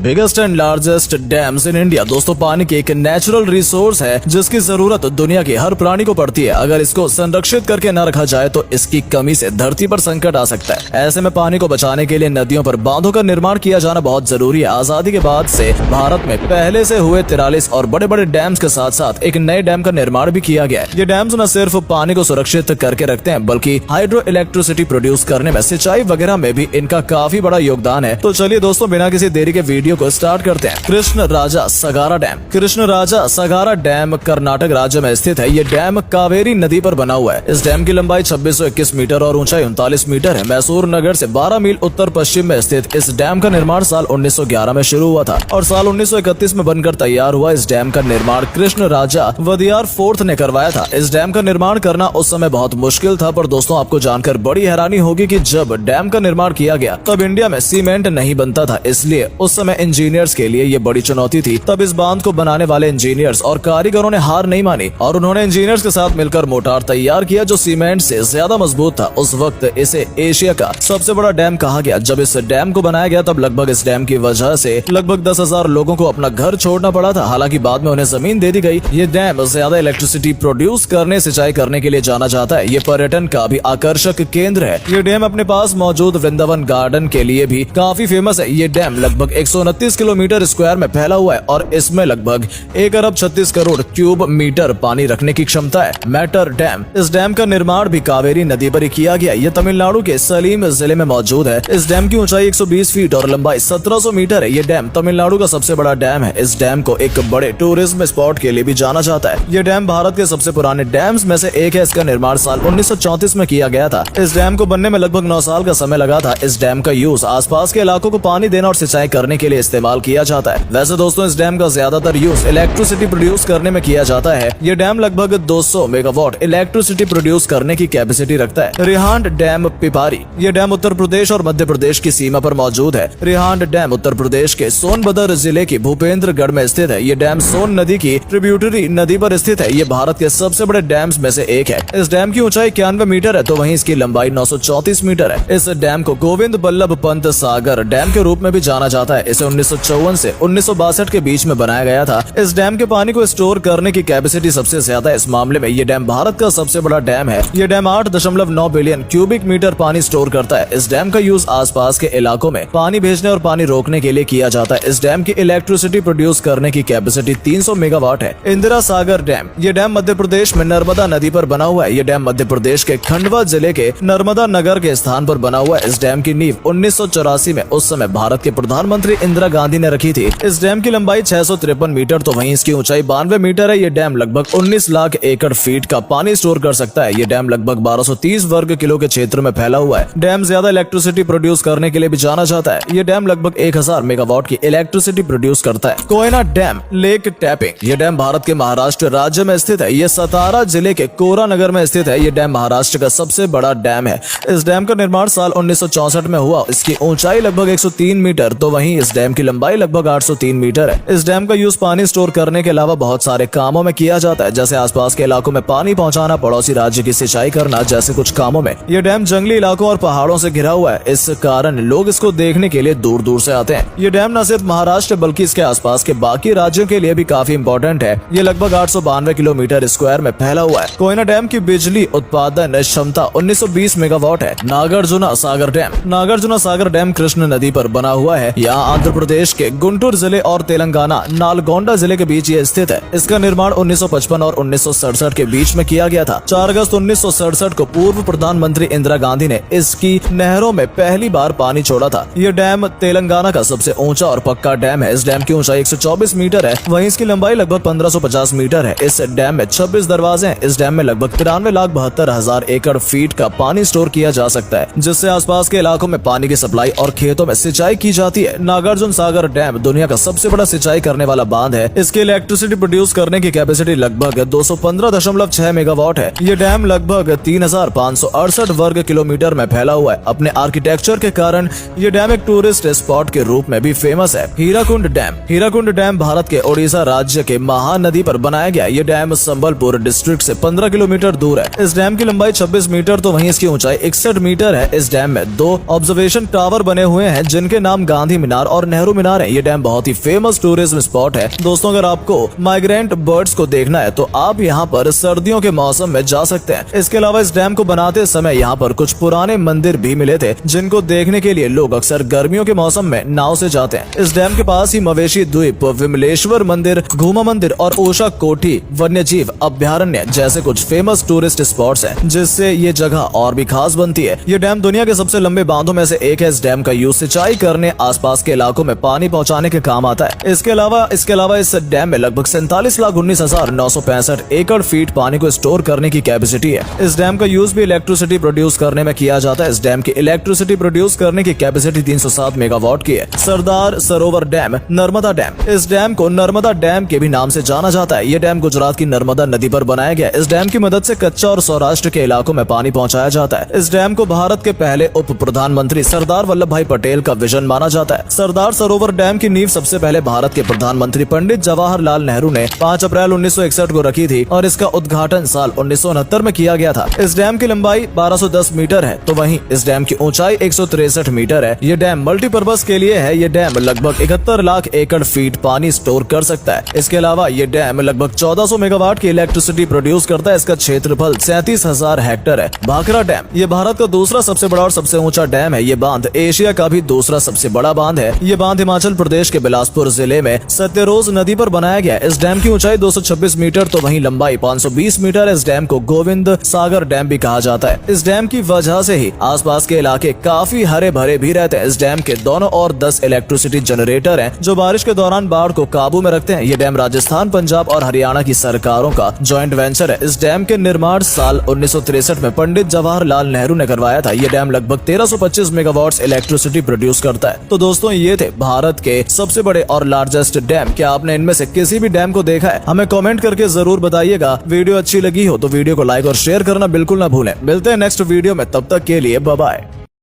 Biggest and largest dams in India. दोस्तों, पानी की एक नेचुरल रिसोर्स है जिसकी जरूरत दुनिया के हर प्राणी को पड़ती है। अगर इसको संरक्षित करके न रखा जाए तो इसकी कमी से धरती पर संकट आ सकता है। ऐसे में पानी को बचाने के लिए नदियों पर बांधों का निर्माण किया जाना बहुत जरूरी है। आजादी के बाद से भारत में पहले से हुए 43 और बड़े बड़े डैम्स के साथ साथ एक नए डैम का निर्माण भी किया गया है। ये डैम्स न सिर्फ पानी को सुरक्षित करके रखते हैं बल्कि हाइड्रो इलेक्ट्रिसिटी प्रोड्यूस करने में, सिंचाई वगैरह में भी इनका काफी बड़ा योगदान है। तो चलिए दोस्तों, बिना किसी देरी के वीडियो को स्टार्ट करते हैं। कृष्ण राजा सगारा डैम। कृष्ण राजा सगारा डैम कर्नाटक राज्य में स्थित है। ये डैम कावेरी नदी पर बना हुआ है। इस डैम की लंबाई 2621 मीटर और ऊंचाई 39 मीटर है। मैसूर नगर से 12 मील उत्तर पश्चिम में स्थित इस डैम का निर्माण साल 1911 में शुरू हुआ था और साल 1931 में बनकर तैयार हुआ। इस डैम का निर्माण कृष्ण राजा वदियार फोर्थ ने करवाया था। इस डैम का निर्माण करना उस समय बहुत मुश्किल था, पर दोस्तों आपको जानकर बड़ी हैरानी होगी कि जब डैम का निर्माण किया गया तब इंडिया में सीमेंट नहीं बनता था, इसलिए उस समय इंजीनियर्स के लिए ये बड़ी चुनौती थी। तब इस बांध को बनाने वाले इंजीनियर्स और कारीगरों ने हार नहीं मानी और उन्होंने इंजीनियर्स के साथ मिलकर मोर्टार तैयार किया जो सीमेंट से ज्यादा मजबूत था। उस वक्त इसे एशिया का सबसे बड़ा डैम कहा गया। जब इस डैम को बनाया गया तब लगभग इस डैम की वजह से लगभग 10,000 लोगों को अपना घर छोड़ना पड़ा था। हालांकि बाद में उन्हें जमीन दे दी गई। ये डैम ज्यादा इलेक्ट्रिसिटी प्रोड्यूस करने, सिंचाई करने के लिए जाना जाता है। ये पर्यटन का भी आकर्षक केंद्र है। ये डैम अपने पास मौजूद वृंदावन गार्डन के लिए भी काफी फेमस है। ये डैम लगभग 129 किलोमीटर स्क्वायर में फैला हुआ है और इसमें लगभग 1 अरब 36 करोड़ क्यूब मीटर पानी रखने की क्षमता है। Matter dam. इस डैम का निर्माण भी कावेरी नदी पर ही किया गया। ये तमिलनाडु के सलीम जिले में मौजूद है। इस डैम की ऊंचाई 120 फीट और लंबाई 1700 मीटर है। ये डैम तमिलनाडु का सबसे बड़ा डैम है। इस डैम को एक बड़े टूरिज्म स्पॉट के लिए भी जाना जाता है। ये डैम भारत के सबसे पुराने डैम्स में से एक है। इसका निर्माण साल 1934 में किया गया था। इस डैम को बनने में लगभग 9 साल का समय लगा था। इस डैम का यूज आसपास के इलाकों को पानी देना और सिंचाई करने के लिए इस्तेमाल किया जाता है। वैसे दोस्तों, इस डैम का ज्यादातर यूज इलेक्ट्रिसिटी प्रोड्यूस करने में किया जाता है। ये डैम लगभग 200 मेगावाट इलेक्ट्रिसिटी प्रोड्यूस करने की कैपेसिटी रखता है। रिहांड डैम पिपारी। ये डैम उत्तर प्रदेश और मध्य प्रदेश की सीमा पर मौजूद है। रिहांड डैम उत्तर प्रदेश के सोनभद्र जिले की भूपेंद्रगढ़ में स्थित है। ये डैम सोन नदी की ट्रिब्यूटरी नदी पर स्थित है। ये भारत के सबसे बड़े डैम्स में से एक है। इस डैम की ऊंचाई 91 मीटर है तो वहीं इसकी लंबाई 934 मीटर है। इस डैम को गोविंद बल्लभ पंत सागर डैम के रूप में भी जाना जाता है। इसे 1954 से 1962 के बीच में बनाया गया था। इस डैम के पानी को स्टोर करने की कैपेसिटी सबसे ज्यादा है। इस मामले में ये डैम भारत का सबसे बड़ा डैम है। ये डैम 8.9 बिलियन क्यूबिक मीटर पानी स्टोर करता है। इस डैम का यूज आसपास के इलाकों में पानी भेजने और पानी रोकने के लिए किया जाता है। इस डैम की इलेक्ट्रिसिटी प्रोड्यूस करने की कैपेसिटी 300 मेगावाट है। इंदिरा सागर डैम। ये डैम मध्य प्रदेश में नर्मदा नदी पर बना हुआ है। ये डैम मध्य प्रदेश के खंडवा जिले के नर्मदा नगर के स्थान पर बना हुआ है। इस डैम की नींव 1984 में उस समय भारत के प्रधानमंत्री इंदिरा गांधी ने रखी थी। इस डैम की लंबाई 653 मीटर तो वहीं इसकी ऊंचाई 92 मीटर है। ये डैम लगभग 19 लाख एकड़ फीट का पानी स्टोर कर सकता है। ये डैम लगभग 1230 वर्ग किलो के क्षेत्र में फैला हुआ है। डैम ज्यादा इलेक्ट्रिसिटी प्रोड्यूस करने के लिए भी जाना जाता है। ये डैम लगभग 1000 मेगावाट की इलेक्ट्रिसिटी प्रोड्यूस करता है। Koyna dam lake tapping. ये डैम भारत के महाराष्ट्र राज्य में स्थित है। ये सतारा जिले के कोरा नगर में स्थित है। ये डैम महाराष्ट्र का सबसे बड़ा डैम है। इस डैम का निर्माण साल 1964 में हुआ। इसकी ऊंचाई लगभग 103 मीटर तो वहीं इस डैम की लंबाई लगभग 803 मीटर है। इस डैम का यूज पानी स्टोर करने के अलावा बहुत सारे कामों में किया जाता है, जैसे आसपास के इलाकों में पानी पहुंचाना, पड़ोसी राज्य की सिंचाई करना जैसे कुछ कामों में। ये डैम जंगली इलाकों और पहाड़ों से घिरा हुआ है। इस कारण लोग इसको देखने के लिए दूर दूर से आते हैं। ये डैम न सिर्फ महाराष्ट्र बल्कि इसके आसपास के बाकी राज्यों के लिए भी काफी इंपॉर्टेंट है। ये लगभग 892 किलोमीटर स्क्वायर में फैला हुआ है। कोयना डैम की बिजली उत्पादन क्षमता 1920 मेगावाट है। नागार्जुना सागर डैम। नागार्जुना सागर डैम कृष्ण नदी पर बना हुआ है। यहाँ आंध्र प्रदेश के गुंटूर जिले और तेलंगाना नालगोंडा जिले के बीच ये स्थित है। इसका निर्माण 1955 और 1967 के बीच में किया गया था। 4 अगस्त 1967 को पूर्व प्रधानमंत्री इंदिरा गांधी ने इसकी नहरों में पहली बार पानी छोड़ा था। ये डैम तेलंगाना का सबसे ऊंचा और पक्का डैम है। इस डैम की ऊंचाई 124 मीटर है, वहीं इसकी लंबाई लगभग 1550 मीटर है। इस डैम में 26 दरवाजे हैं। इस डैम में लगभग 93,72,000 एकड़ फीट का पानी स्टोर किया जा सकता है, जिससे आसपास के इलाकों में पानी की सप्लाई और खेतों में सिंचाई की जाती है। नागार्जुन सागर डैम दुनिया का सबसे बड़ा सिंचाई करने वाला बांध है। इसके इलेक्ट्रिसिटी प्रोड्यूस करने की कैपेसिटी लगभग 215.6 मेगावाट है। ये डैम लगभग 3568 वर्ग किलोमीटर में फैला हुआ है। अपने आर्किटेक्चर के कारण ये डैम एक टूरिस्ट स्पॉट के रूप में भी फेमस है। हीराकुंड डैम। हीराकुंड डैम भारत के ओडिशा राज्य के महानदी पर बनाया गया। ये डैम संबलपुर डिस्ट्रिक्ट से 15 किलोमीटर दूर है। इस डैम की लंबाई 26 मीटर तो वहीं इसकी ऊंचाई 61 मीटर है। इस डैम में 2 ऑब्जर्वेशन टावर बने हुए हैं जिनके नाम गांधी मीनार और नेहरू मीनार है। ये डैम बहुत ही फेमस टूरिज्म स्पॉट है। दोस्तों अगर आपको माइग्रेंट बर्ड्स को देखना है तो आप यहाँ पर सर्दियों के मौसम में जा सकते हैं। इसके अलावा इस डैम को बनाते समय यहाँ पर कुछ पुराने मंदिर भी मिले थे, जिनको देखने के लिए लोग अक्सर गर्मियों के मौसम में नाव से जाते हैं। इस डैम के पास ही मवेशी द्वीप, विमलेश्वर मंदिर, घूमा मंदिर और ओशा कोठी वन्य जीव अभ्यारण्य जैसे कुछ फेमस टूरिस्ट स्पॉट्स हैं, जिससे ये जगह और भी खास बनती है। ये डैम दुनिया के सबसे लंबे बांधों में से एक है। इस डैम का यूज सिंचाई करने, आसपास के इलाकों में पानी पहुंचाने के काम आता है। इसके अलावा इस डैम में लगभग 47,19,965 एकड़ फीट पानी को स्टोर करने की कैपेसिटी है। इस डैम का यूज भी इलेक्ट्रिसिटी प्रोड्यूस करने में किया जाता है। इस डैम की इलेक्ट्रिसिटी प्रोड्यूस करने की कैपेसिटी 307 मेगावाट की है। Sardar Sarovar dam, Narmada dam. इस डैम को नर्मदा डैम के भी नाम से जाना जाता है। ये डैम गुजरात की नर्मदा नदी पर बनाया गया। इस डैम की मदद से कच्चा और सौराष्ट्र के इलाकों में पानी पहुंचाया जाता है। इस डैम को भारत के पहले उप प्रधानमंत्री सरदार वल्लभ भाई पटेल का विजन माना जाता है। सरदार सरोवर डैम की नींव सबसे पहले भारत के प्रधानमंत्री पंडित जवाहरलाल नेहरू ने 5 अप्रैल 1961 को रखी थी और इसका उद्घाटन साल 1969 में किया गया था। इस डैम की लंबाई 1210 मीटर है, तो वहीं इस डैम की ऊंचाई 163 मीटर है। ये डैम मल्टीपर्पज के लिए है। ये डैम लगभग 71 लाख एकड़ फीट पानी स्टोर कर सकता है। इसके अलावा ये डैम लगभग 1400 मेगावाट की इलेक्ट्रिसिटी प्रोड्यूस करता है। इसका क्षेत्रफल 37,000 हेक्टेयर है। भाखरा डैम, ये भारत का दूसरा सबसे बड़ा और सबसे ऊंचा डैम है। ये बांध एशिया का भी दूसरा सबसे बड़ा बांध है। ये बांध हिमाचल प्रदेश के बिलासपुर जिले में सत्यरोज नदी पर बनाया गया है। इस डैम की ऊंचाई 226 मीटर, तो वहीं लंबाई 520 मीटर है। इस डैम को गोविंद सागर डैम भी कहा जाता है। इस डैम की वजह से ही आसपास के इलाके काफी हरे भरे भी रहते हैं। इस डैम के दोनों ओर 10 इलेक्ट्रिसिटी जनरेटर हैं, जो बारिश के दौरान बाढ़ को काबू में रखते हैं। ये डैम राजस्थान, पंजाब और हरियाणा की सरकारों का जॉइंट वेंचर है। इस डैम के निर्माण साल 1963 में पंडित जवाहरलाल नेहरू ने करवाया था। ये डैम लगभग 1325 मेगावाट इलेक्ट्रिसिटी प्रोड्यूस करता है। तो दोस्तों ये थे भारत के सबसे बड़े और लार्जेस्ट डैम। क्या आपने इनमें से किसी भी डैम को देखा है? हमें कमेंट करके जरूर बताइएगा। वीडियो अच्छी लगी हो तो वीडियो को लाइक और शेयर करना बिल्कुल ना भूलें। मिलते हैं नेक्स्ट वीडियो में, तब तक के लिए बाय बाय।